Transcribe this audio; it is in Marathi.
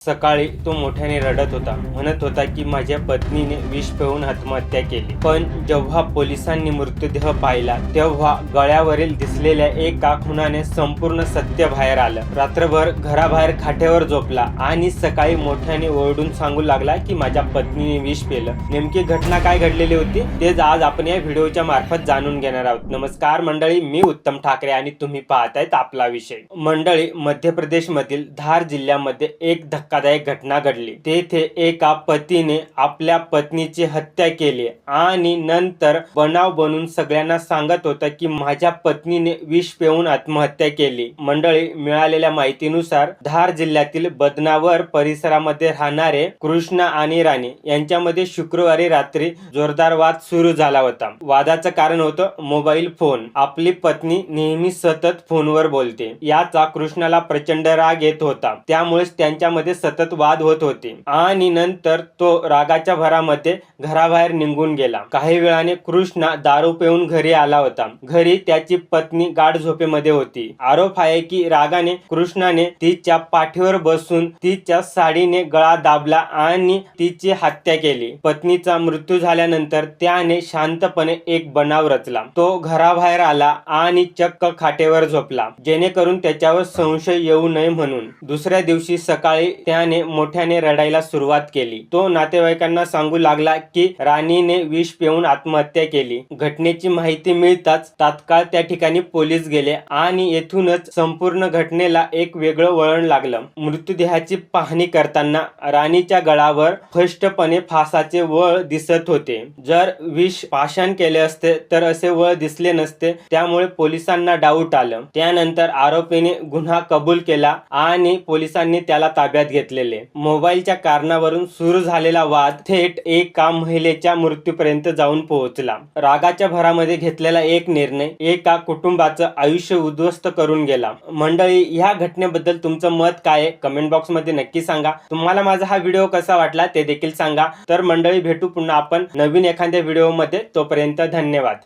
सकाळी तो मोठ्याने रडत होता. म्हणत होता की माझ्या पत्नीने विष पिऊन आत्महत्या केली. पण जेव्हा पोलिसांनी मृतदेह पाहिला तेव्हा गळ्यावरील दिसलेल्या एका खुनाने संपूर्ण सत्य बाहेर आलं. रात्रभर घराबाहेर खाटेवर झोपला आणि सकाळी मोठ्याने ओरडून सांगू लागला की माझ्या पत्नीने विष पिलं. नेमकी घटना काय घडलेली होती तेच आज आपण या व्हिडिओच्या मार्फत जाणून घेणार आहोत. नमस्कार मंडळी, मी उत्तम ठाकरे आणि तुम्ही पाहतायत आपला विषय. मंडळी, मध्य प्रदेश मधील धार जिल्ह्यामध्ये एक धक्कादायक घटना घडली. तेथे एका पतीने आपल्या पत्नीची हत्या केली आणि नंतर बनाव बनून सगळ्यांना सांगत होता की माझ्या पत्नीने विष पिऊन आत्महत्या केली. मंडळी, मिळालेल्या माहितीनुसार धार जिल्ह्यातील बदनावर परिसरामध्ये राहणारे कृष्णा आणि राणी यांच्यामध्ये शुक्रवारी रात्री जोरदार वाद सुरू झाला होता. वादाचं कारण होतं मोबाईल फोन. आपली पत्नी नेहमी सतत फोनवर बोलते याचा कृष्णाला प्रचंड राग येत होता. त्यामुळेच त्यांच्यामध्ये सतत वाद होत होते आणि नंतर तो रागाच्या भरामध्ये घराबाहेर निघून गेला. काही वेळाने कृष्णा दारू पिऊन घरी आला होता. घरी त्याची पत्नी गाढ झोपेमध्ये होती. आरोप आहे की रागाने कृष्णाने तिच्या पाठीवर बसून तिच्या साडीने गळा दाबला आणि तिची हत्या केली. पत्नीचा मृत्यू झाल्यानंतर त्याने शांतपणे एक बनाव रचला. तो घराबाहेर आला आणि चक्क खाटेवर झोपला, जेणेकरून त्याच्यावर संशय येऊ नये म्हणून. दुसऱ्या दिवशी सकाळी त्याने मोठ्याने रडायला सुरुवात केली. तो नातेवाईकांना सांगू लागला की राणीने विष पिऊन आत्महत्या केली. घटनेची माहिती मिळताच तात्काळ त्या ठिकाणी पोलीस गेले आणि येथूनच संपूर्ण घटनेला एक वेगळं वळण लागलं. मृतदेहाची पाहणी करताना राणीच्या गळावर स्पष्टपणे फासाचे वळ दिसत होते. जर विष पाषाण केले असते तर असे वळ दिसले नसते. त्यामुळे पोलिसांना डाऊट आलं. त्यानंतर आरोपीने गुन्हा कबूल केला आणि पोलिसांनी त्याला ताब्यात घेतलेले. मोबाईलच्या कारणावरून सुरू झालेला वाद थेट एका महिलेच्या मृत्यूपर्यंत जाऊन पोहोचला. रागाच्या भरामध्ये घेतलेला एक निर्णय एका कुटुंबाचं आयुष्य उद्ध्वस्त करून गेला. मंडळी, ह्या घटनेबद्दल तुमचं मत काय आहे कमेंट बॉक्स मध्ये नक्की सांगा. तुम्हाला माझा हा व्हिडिओ कसा वाटला ते देखील सांगा. तर मंडळी, भेटू पुन्हा आपण नवीन एखाद्या व्हिडिओ मध्ये. तोपर्यंत धन्यवाद.